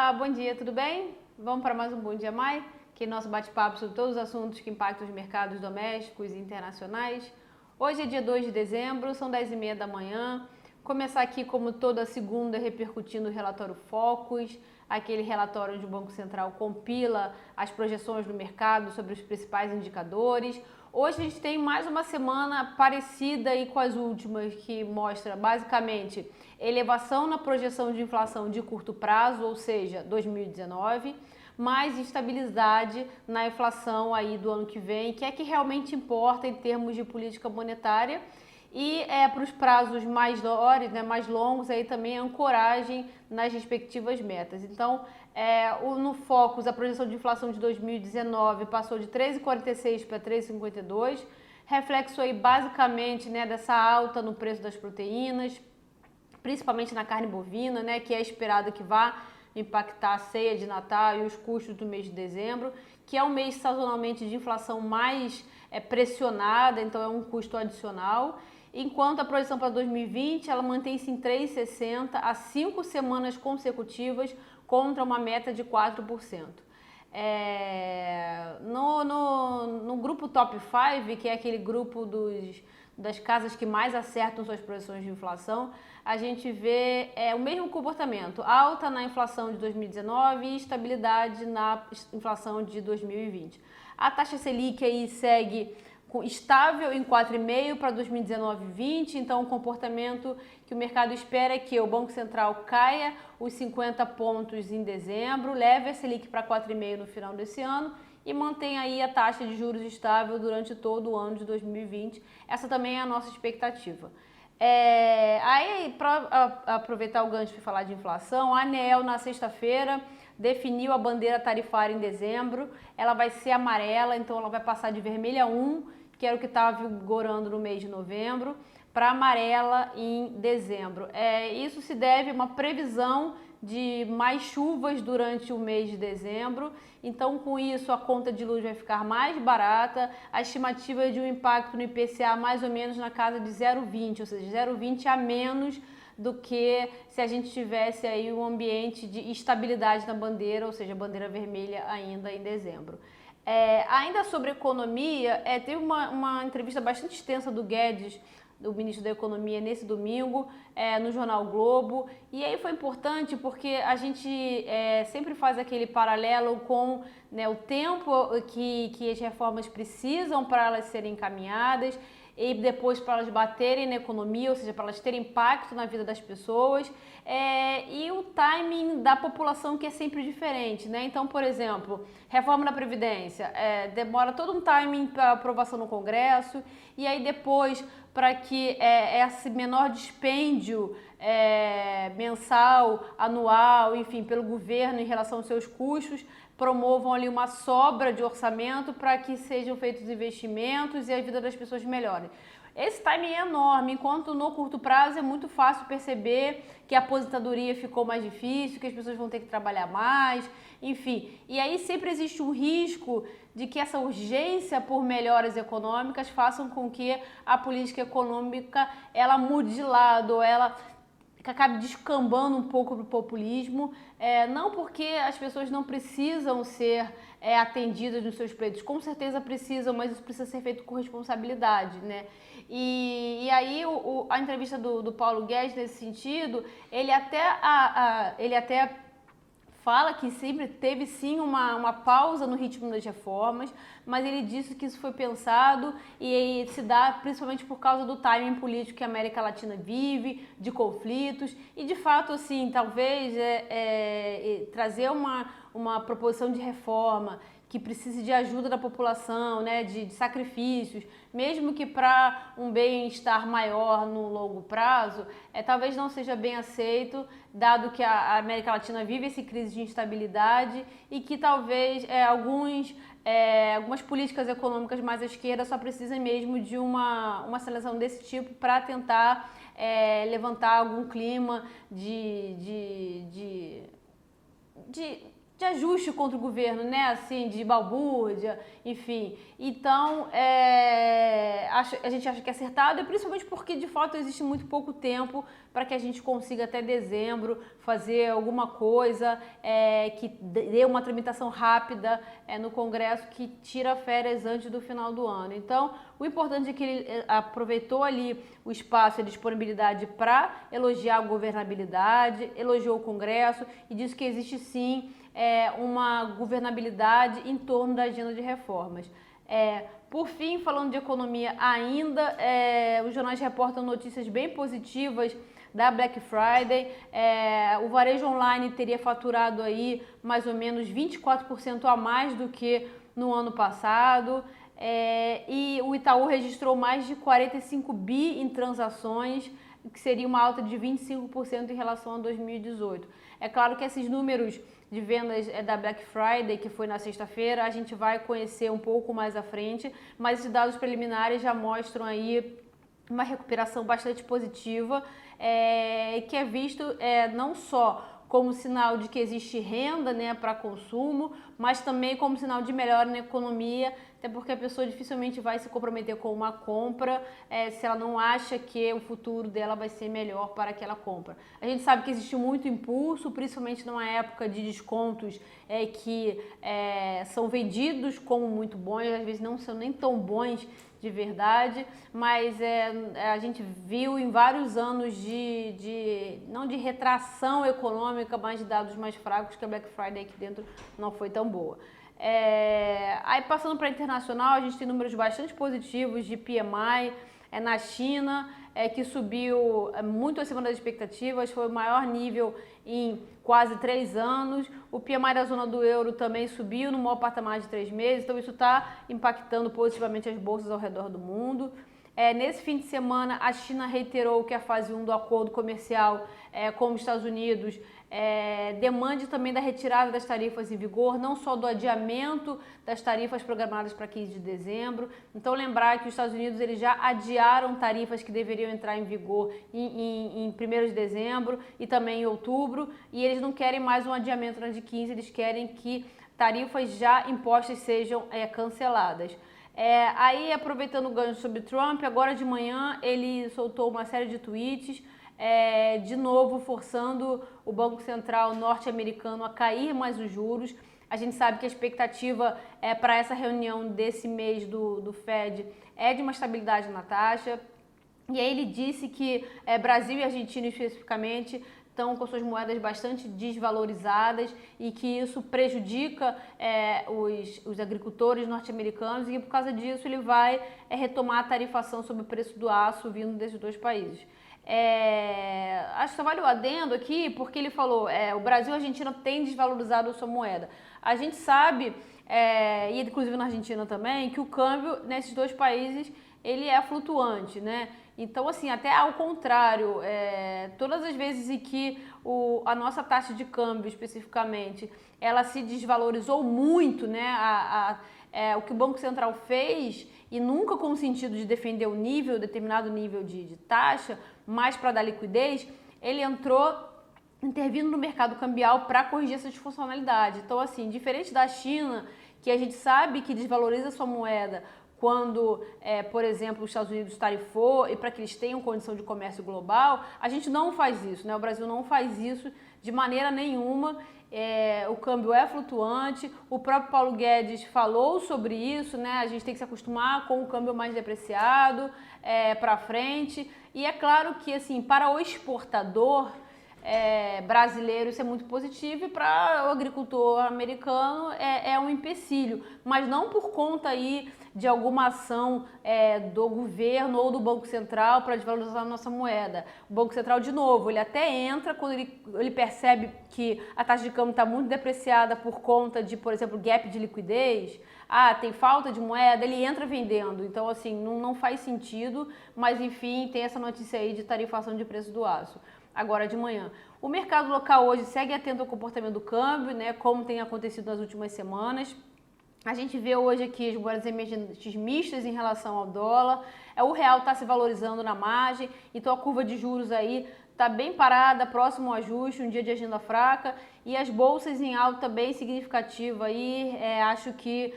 Olá, bom dia, tudo bem? Vamos para mais um Bom Dia Mai, que é nosso bate-papo sobre todos os assuntos que impactam os mercados domésticos e internacionais. Hoje é dia 2 de dezembro, são 10h30 da manhã. Começar aqui, como toda segunda, repercutindo o relatório Focus, aquele relatório onde o Banco Central compila as projeções do mercado sobre os principais indicadores. Hoje a gente tem mais uma semana parecida aí com as últimas, que mostra basicamente elevação na projeção de inflação de curto prazo, ou seja, 2019, mais estabilidade na inflação aí do ano que vem, que é que realmente importa em termos de política monetária. E para os prazos maiores, né, mais longos, aí também a ancoragem nas respectivas metas. Então, no Focus, a projeção de inflação de 2019 passou de 3,46 para 3,52, reflexo aí basicamente, né, dessa alta no preço das proteínas, principalmente na carne bovina, né, que é esperado que vá impactar a ceia de Natal e os custos do mês de dezembro, que é um mês sazonalmente de inflação mais pressionada, então é um custo adicional. Enquanto a projeção para 2020, ela mantém-se em 3,60 há 5 semanas consecutivas contra uma meta de 4%. No grupo Top 5, que é aquele grupo das casas que mais acertam suas projeções de inflação, a gente vê o mesmo comportamento, alta na inflação de 2019 e estabilidade na inflação de 2020. A taxa Selic aí segue estável em 4,5 para 2019 e 2020, então o comportamento que o mercado espera é que o Banco Central caia os 50 pontos em dezembro, leve a Selic para 4,5 no final desse ano e mantenha aí a taxa de juros estável durante todo o ano de 2020. Essa também é a nossa expectativa. Aí, para aproveitar o gancho para falar de inflação, a ANEEL na sexta-feira definiu a bandeira tarifária em dezembro. Ela vai ser amarela, então ela vai passar de vermelha a 1, que era o que estava vigorando no mês de novembro, para amarela em dezembro. Isso se deve a uma previsão de mais chuvas durante o mês de dezembro, então com isso a conta de luz vai ficar mais barata, a estimativa é de um impacto no IPCA mais ou menos na casa de 0,20, ou seja, 0,20 a menos do que se a gente tivesse aí um ambiente de estabilidade na bandeira, ou seja, bandeira vermelha ainda em dezembro. Ainda sobre economia, teve uma entrevista bastante extensa do Guedes, do ministro da Economia, nesse domingo, no Jornal o Globo, e aí foi importante porque a gente sempre faz aquele paralelo com, né, o tempo que as reformas precisam para elas serem encaminhadas e depois para elas baterem na economia, ou seja, para elas terem impacto na vida das pessoas, e o timing da população, que é sempre diferente, né? Então, por exemplo, reforma da Previdência, demora todo um timing para aprovação no Congresso, e aí depois, para que esse menor dispêndio mensal, anual, enfim, pelo governo em relação aos seus custos, promovam ali uma sobra de orçamento para que sejam feitos investimentos e a vida das pessoas melhore. Esse timing é enorme, enquanto no curto prazo é muito fácil perceber que a aposentadoria ficou mais difícil, que as pessoas vão ter que trabalhar mais, enfim. E aí sempre existe um risco de que essa urgência por melhoras econômicas façam com que a política econômica ela mude de lado, ela que acabe descambando um pouco para o populismo, não porque as pessoas não precisam ser atendidas nos seus pleitos, com certeza precisam, mas isso precisa ser feito com responsabilidade, né? E aí a entrevista do Paulo Guedes nesse sentido, ele até fala que sempre teve sim uma pausa no ritmo das reformas, mas ele disse que isso foi pensado e se dá principalmente por causa do timing político que a América Latina vive, de conflitos, e de fato, assim, talvez trazer uma proposição de reforma que precise de ajuda da população, né, de sacrifícios, mesmo que para um bem-estar maior no longo prazo, talvez não seja bem aceito, dado que a América Latina vive essa crise de instabilidade e que talvez algumas políticas econômicas mais à esquerda só precisem mesmo de uma seleção desse tipo para tentar levantar algum clima de de ajuste contra o governo, né? Assim, de balbúrdia, enfim. Então, a gente acha que é acertado, e principalmente porque, de fato, existe muito pouco tempo para que a gente consiga até dezembro fazer alguma coisa que dê uma tramitação rápida no Congresso, que tira férias antes do final do ano. Então, o importante é que ele aproveitou ali o espaço e a disponibilidade para elogiar a governabilidade, elogiou o Congresso e disse que existe sim uma governabilidade em torno da agenda de reformas. Por fim, falando de economia ainda, os jornais reportam notícias bem positivas da Black Friday. O varejo online teria faturado aí mais ou menos 24% a mais do que no ano passado. E o Itaú registrou mais de 45 bi em transações, que seria uma alta de 25% em relação a 2018. É claro que esses números de vendas da Black Friday, que foi na sexta-feira, a gente vai conhecer um pouco mais à frente, mas esses dados preliminares já mostram aí uma recuperação bastante positiva, que é visto não só como sinal de que existe renda, né, para consumo, mas também como sinal de melhora na economia, até porque a pessoa dificilmente vai se comprometer com uma compra se ela não acha que o futuro dela vai ser melhor para aquela compra. A gente sabe que existe muito impulso, principalmente numa época de descontos que são vendidos como muito bons, às vezes não são nem tão bons de verdade, mas a gente viu em vários anos não de retração econômica, mas de dados mais fracos, que a Black Friday aqui dentro não foi tão boa. Aí passando para internacional, a gente tem números bastante positivos de PMI na China, que subiu muito acima das expectativas, foi o maior nível em quase 3 anos. O PMI da zona do euro também subiu no maior patamar de 3 meses, então isso está impactando positivamente as bolsas ao redor do mundo. Nesse fim de semana, a China reiterou que a fase 1 do acordo comercial com os Estados Unidos demande também da retirada das tarifas em vigor, não só do adiamento das tarifas programadas para 15 de dezembro. Então, lembrar que os Estados Unidos eles já adiaram tarifas que deveriam entrar em vigor em 1º de dezembro e também em outubro, e eles não querem mais um adiamento na de 15, eles querem que tarifas já impostas sejam canceladas. Aí, aproveitando o gancho sobre Trump, agora de manhã ele soltou uma série de tweets, de novo forçando o Banco Central norte-americano a cair mais os juros. A gente sabe que a expectativa para essa reunião desse mês do Fed é de uma estabilidade na taxa. E aí ele disse que Brasil e Argentina especificamente estão com suas moedas bastante desvalorizadas e que isso prejudica os agricultores norte-americanos, e por causa disso ele vai retomar a tarifação sobre o preço do aço vindo desses dois países. Acho que só vale o adendo aqui, porque ele falou o Brasil e a Argentina têm desvalorizado a sua moeda. A gente sabe, e inclusive na Argentina também, que o câmbio nesses dois países ele é flutuante, né? Então, assim, até ao contrário, todas as vezes em que a nossa taxa de câmbio, especificamente, ela se desvalorizou muito, né? O que o Banco Central fez, e nunca com o sentido de defender determinado nível de taxa, mas para dar liquidez, ele entrou intervindo no mercado cambial para corrigir essa disfuncionalidade. Então, assim, diferente da China, que a gente sabe que desvaloriza sua moeda quando, por exemplo, os Estados Unidos tarifou e para que eles tenham condição de comércio global, a gente não faz isso, né? O Brasil não faz isso de maneira nenhuma. O câmbio é flutuante, o próprio Paulo Guedes falou sobre isso, né? A gente tem que se acostumar com o câmbio mais depreciado para frente. E é claro que, assim, para o exportador brasileiro isso é muito positivo, e para o agricultor americano é um empecilho, mas não por conta aí de alguma ação do governo ou do Banco Central para desvalorizar a nossa moeda. O Banco Central, de novo, ele até entra quando ele percebe que a taxa de câmbio está muito depreciada por conta de, por exemplo, gap de liquidez. Tem falta de moeda, ele entra vendendo. Então, assim, não faz sentido, mas enfim, tem essa notícia aí de tarifação de preço do aço. Agora de manhã. O mercado local hoje segue atento ao comportamento do câmbio, né, como tem acontecido nas últimas semanas. A gente vê hoje aqui as moedas emergentes mistas em relação ao dólar. O real está se valorizando na margem, então a curva de juros aí está bem parada, próximo ao ajuste, um dia de agenda fraca, e as bolsas em alta bem significativa aí, acho que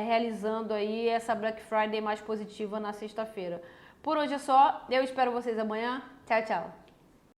realizando aí essa Black Friday mais positiva na sexta-feira. Por hoje é só, eu espero vocês amanhã. Tchau, tchau.